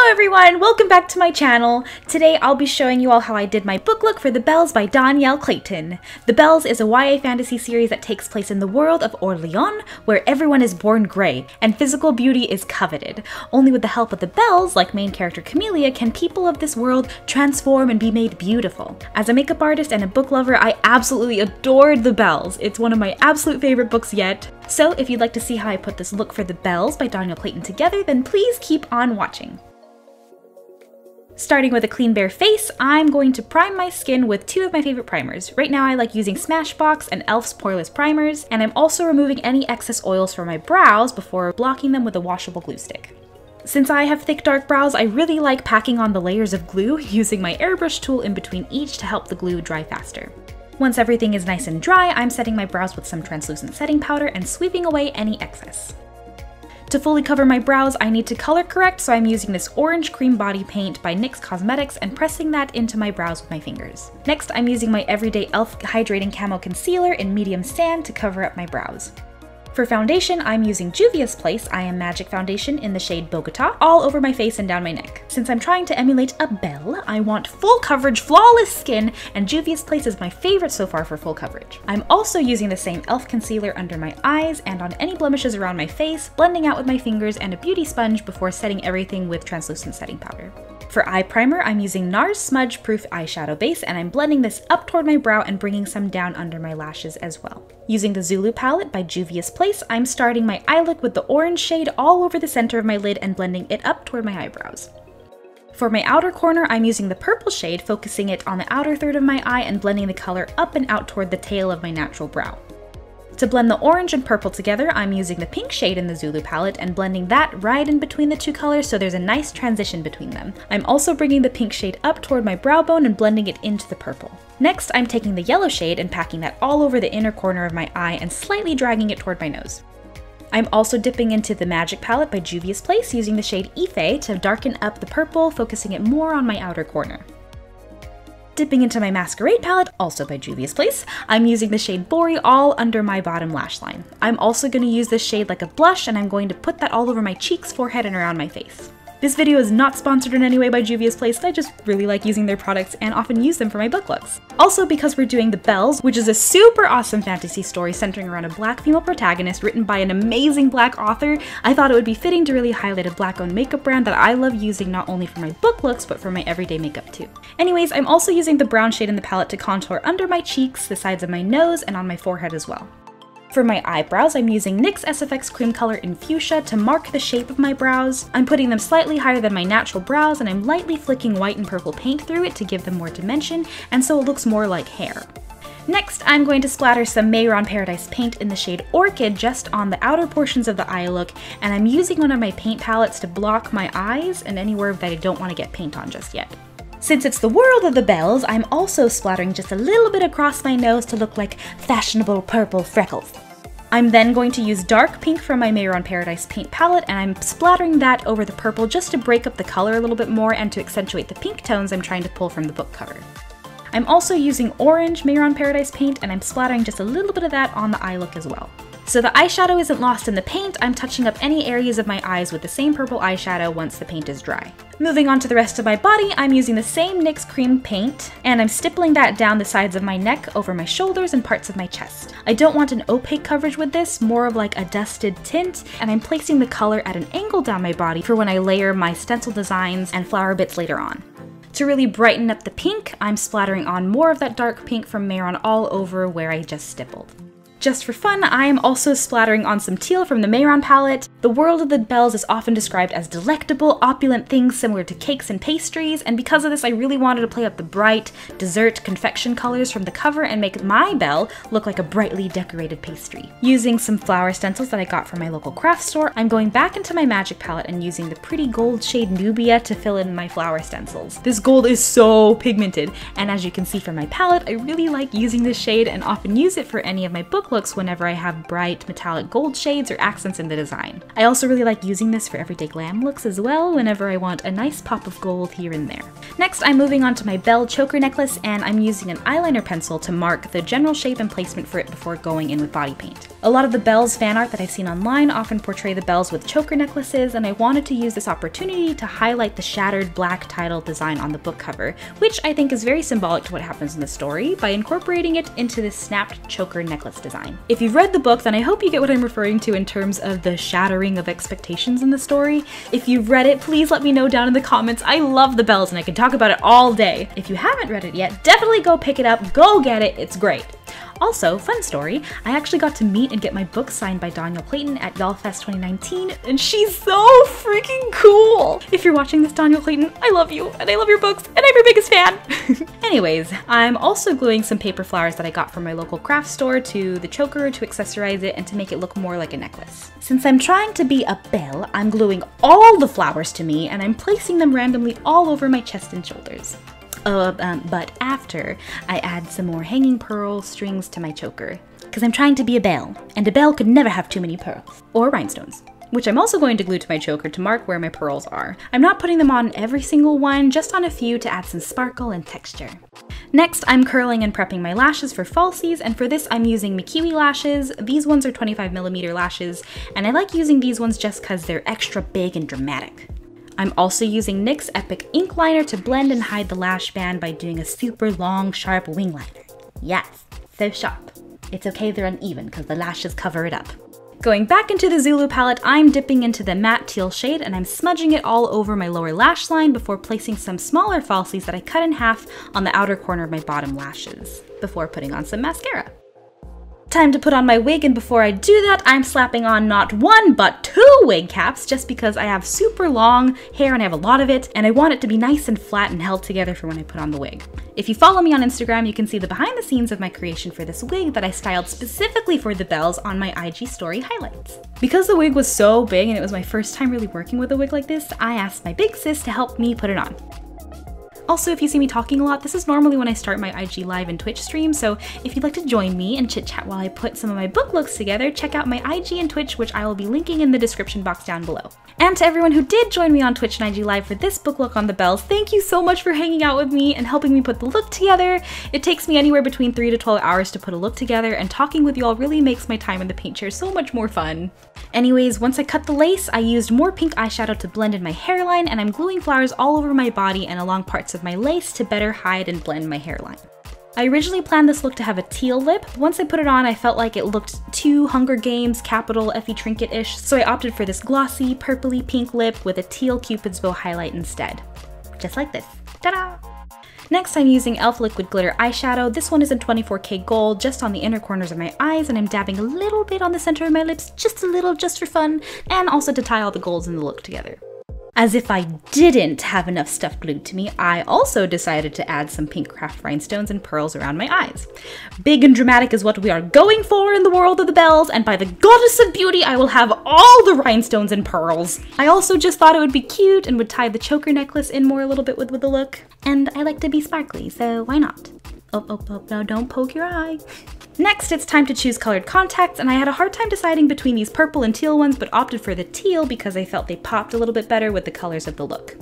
Hello everyone, welcome back to my channel. Today I'll be showing you all how I did my book look for The Bells by Dhonielle Clayton. The Bells is a YA fantasy series that takes place in the world of Orleans, where everyone is born grey, and physical beauty is coveted. Only with the help of the Bells, like main character Camellia, can people of this world transform and be made beautiful. As a makeup artist and a book lover, I absolutely adored The Bells. It's one of my absolute favorite books yet. So if you'd like to see how I put this look for The Bells by Dhonielle Clayton together, then please keep on watching. Starting with a clean bare face, I'm going to prime my skin with two of my favorite primers. Right now I like using Smashbox and e.l.f.'s Poreless primers, and I'm also removing any excess oils from my brows before blocking them with a washable glue stick. Since I have thick dark brows, I really like packing on the layers of glue, using my airbrush tool in between each to help the glue dry faster. Once everything is nice and dry, I'm setting my brows with some translucent setting powder and sweeping away any excess. To fully cover my brows, I need to color correct, so I'm using this orange cream body paint by NYX Cosmetics and pressing that into my brows with my fingers. Next, I'm using my everyday e.l.f. Hydrating Camo Concealer in medium sand to cover up my brows. For foundation, I'm using Juvia's Place I Am Magic Foundation in the shade Bogota all over my face and down my neck. Since I'm trying to emulate a belle, I want full coverage, flawless skin, and Juvia's Place is my favorite so far for full coverage. I'm also using the same e.l.f. concealer under my eyes and on any blemishes around my face, blending out with my fingers and a beauty sponge before setting everything with translucent setting powder. For eye primer, I'm using NARS Smudge Proof Eyeshadow Base, and I'm blending this up toward my brow and bringing some down under my lashes as well. Using the Zulu palette by Juvia's Place, I'm starting my eye look with the orange shade all over the center of my lid and blending it up toward my eyebrows. For my outer corner, I'm using the purple shade, focusing it on the outer third of my eye and blending the color up and out toward the tail of my natural brow. To blend the orange and purple together, I'm using the pink shade in the Zulu palette and blending that right in between the two colors so there's a nice transition between them. I'm also bringing the pink shade up toward my brow bone and blending it into the purple. Next, I'm taking the yellow shade and packing that all over the inner corner of my eye and slightly dragging it toward my nose. I'm also dipping into the Magic palette by Juvia's Place using the shade Ife to darken up the purple, focusing it more on my outer corner. Dipping into my Masquerade palette, also by Juvia's Place, I'm using the shade Bori all under my bottom lash line. I'm also going to use this shade like a blush, and I'm going to put that all over my cheeks, forehead, and around my face. This video is not sponsored in any way by Juvia's Place, I just really like using their products and often use them for my book looks. Also, because we're doing The Bells, which is a super awesome fantasy story centering around a black female protagonist written by an amazing black author, I thought it would be fitting to really highlight a black-owned makeup brand that I love using not only for my book looks, but for my everyday makeup too. Anyways, I'm also using the brown shade in the palette to contour under my cheeks, the sides of my nose, and on my forehead as well. For my eyebrows, I'm using NYX SFX Cream Color in Fuchsia to mark the shape of my brows. I'm putting them slightly higher than my natural brows, and I'm lightly flicking white and purple paint through it to give them more dimension, and so it looks more like hair. Next, I'm going to splatter some Mayron Paradise paint in the shade Orchid just on the outer portions of the eye look, and I'm using one of my paint palettes to block my eyes and anywhere that I don't want to get paint on just yet. Since it's the world of the Bells, I'm also splattering just a little bit across my nose to look like fashionable purple freckles. I'm then going to use dark pink from my Mayron Paradise paint palette, and I'm splattering that over the purple just to break up the color a little bit more and to accentuate the pink tones I'm trying to pull from the book cover. I'm also using orange Mayron Paradise paint, and I'm splattering just a little bit of that on the eye look as well. So the eyeshadow isn't lost in the paint, I'm touching up any areas of my eyes with the same purple eyeshadow once the paint is dry. Moving on to the rest of my body, I'm using the same NYX Cream paint, and I'm stippling that down the sides of my neck, over my shoulders, and parts of my chest. I don't want an opaque coverage with this, more of like a dusted tint, and I'm placing the color at an angle down my body for when I layer my stencil designs and flower bits later on. To really brighten up the pink, I'm splattering on more of that dark pink from Mayron all over where I just stippled. Just for fun, I am also splattering on some teal from the Mayron palette. The world of the Bells is often described as delectable, opulent things similar to cakes and pastries, and because of this I really wanted to play up the bright, dessert, confection colors from the cover and make my belle look like a brightly decorated pastry. Using some flower stencils that I got from my local craft store, I'm going back into my Magic palette and using the pretty gold shade Nubia to fill in my flower stencils. This gold is so pigmented, and as you can see from my palette, I really like using this shade and often use it for any of my book book looks whenever I have bright metallic gold shades or accents in the design. I also really like using this for everyday glam looks as well whenever I want a nice pop of gold here and there. Next, I'm moving on to my bell choker necklace, and I'm using an eyeliner pencil to mark the general shape and placement for it before going in with body paint. A lot of the bells fan art that I've seen online often portray the bells with choker necklaces, and I wanted to use this opportunity to highlight the shattered black title design on the book cover, which I think is very symbolic to what happens in the story by incorporating it into this snapped choker necklace design. If you've read the book, then I hope you get what I'm referring to in terms of the shattering of expectations in the story. If you've read it, please let me know down in the comments. I love the bells and I can talk about it all day. If you haven't read it yet, definitely go pick it up, go get it, it's great. Also, fun story, I actually got to meet and get my book signed by Dhonielle Clayton at YALLFest 2019, and she's so freaking cool! If you're watching this, Dhonielle Clayton, I love you, and I love your books, and I'm your biggest fan! Anyways, I'm also gluing some paper flowers that I got from my local craft store to the choker to accessorize it and to make it look more like a necklace. Since I'm trying to be a belle, I'm gluing all the flowers to me, and I'm placing them randomly all over my chest and shoulders. But after, I add some more hanging pearl strings to my choker, because I'm trying to be a belle, and a belle could never have too many pearls. Or rhinestones, which I'm also going to glue to my choker to mark where my pearls are. I'm not putting them on every single one, just on a few to add some sparkle and texture. Next, I'm curling and prepping my lashes for falsies, and for this I'm using Mikiwi lashes. These ones are 25mm lashes, and I like using these ones just because they're extra big and dramatic. I'm also using NYX Epic Ink Liner to blend and hide the lash band by doing a super long, sharp wing liner. Yes, so sharp. It's okay they're uneven because the lashes cover it up. Going back into the Zulu palette, I'm dipping into the matte teal shade and I'm smudging it all over my lower lash line before placing some smaller falsies that I cut in half on the outer corner of my bottom lashes, before putting on some mascara. Time to put on my wig, and before I do that, I'm slapping on not one, but 2 wig caps just because I have super long hair and I have a lot of it, and I want it to be nice and flat and held together for when I put on the wig. If you follow me on Instagram, you can see the behind the scenes of my creation for this wig that I styled specifically for the bells on my IG story highlights. Because the wig was so big and it was my first time really working with a wig like this, I asked my big sis to help me put it on. Also, if you see me talking a lot, this is normally when I start my IG live and Twitch stream, so if you'd like to join me and chit chat while I put some of my book looks together, check out my IG and Twitch, which I will be linking in the description box down below. And to everyone who did join me on Twitch and IG live for this book look on the bells, thank you so much for hanging out with me and helping me put the look together. It takes me anywhere between 3 to 12 hours to put a look together, and talking with you all really makes my time in the paint chair so much more fun. Anyways, once I cut the lace, I used more pink eyeshadow to blend in my hairline, and I'm gluing flowers all over my body and along parts of my lace to better hide and blend my hairline. I originally planned this look to have a teal lip, but once I put it on, I felt like it looked too Hunger Games, Capital, Effie Trinket-ish, so I opted for this glossy, purpley pink lip with a teal Cupid's bow highlight instead. Just like this. Ta-da! Next, I'm using e.l.f. Liquid Glitter Eyeshadow. This one is in 24K Gold, just on the inner corners of my eyes, and I'm dabbing a little bit on the center of my lips, just a little, just for fun, and also to tie all the golds in the look together. As if I didn't have enough stuff glued to me, I also decided to add some pink craft rhinestones and pearls around my eyes. Big and dramatic is what we are going for in the world of the bells, and by the goddess of beauty, I will have all the rhinestones and pearls. I also just thought it would be cute and would tie the choker necklace in more a little bit with the look. And I like to be sparkly, so why not? Oh, no, don't poke your eye. Next, it's time to choose colored contacts, and I had a hard time deciding between these purple and teal ones, but opted for the teal because I felt they popped a little bit better with the colors of the look.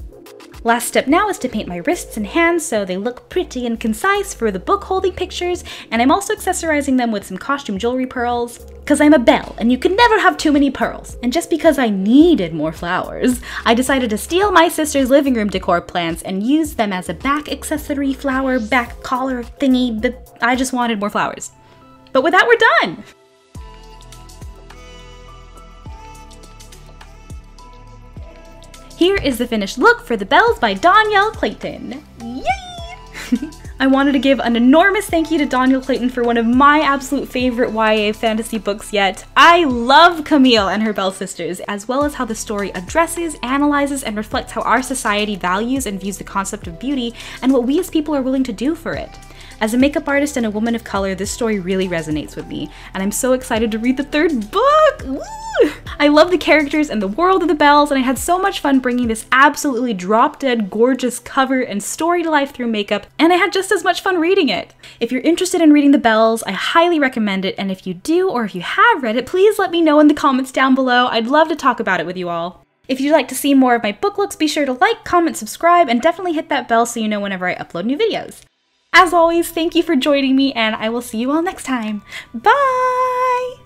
Last step now is to paint my wrists and hands so they look pretty and concise for the book holding pictures, and I'm also accessorizing them with some costume jewelry pearls, because I'm a belle and you can never have too many pearls. And just because I needed more flowers, I decided to steal my sister's living room decor plants and use them as a back accessory flower back collar thingy, but I just wanted more flowers. But with that, we're done! Here is the finished look for the bells by Dhonielle Clayton. Yay! I wanted to give an enormous thank you to Dhonielle Clayton for one of my absolute favorite YA fantasy books yet. I love Camille and her Bell sisters, as well as how the story addresses, analyzes, and reflects how our society values and views the concept of beauty and what we as people are willing to do for it. As a makeup artist and a woman of color, this story really resonates with me, and I'm so excited to read the 3rd book! Woo! I love the characters and the world of the Bells, and I had so much fun bringing this absolutely drop-dead gorgeous cover and story to life through makeup, and I had just as much fun reading it. If you're interested in reading the Bells, I highly recommend it, and if you do or if you have read it, please let me know in the comments down below. I'd love to talk about it with you all. If you'd like to see more of my book looks, be sure to like, comment, subscribe, and definitely hit that bell so you know whenever I upload new videos. As always, thank you for joining me, and I will see you all next time. Bye!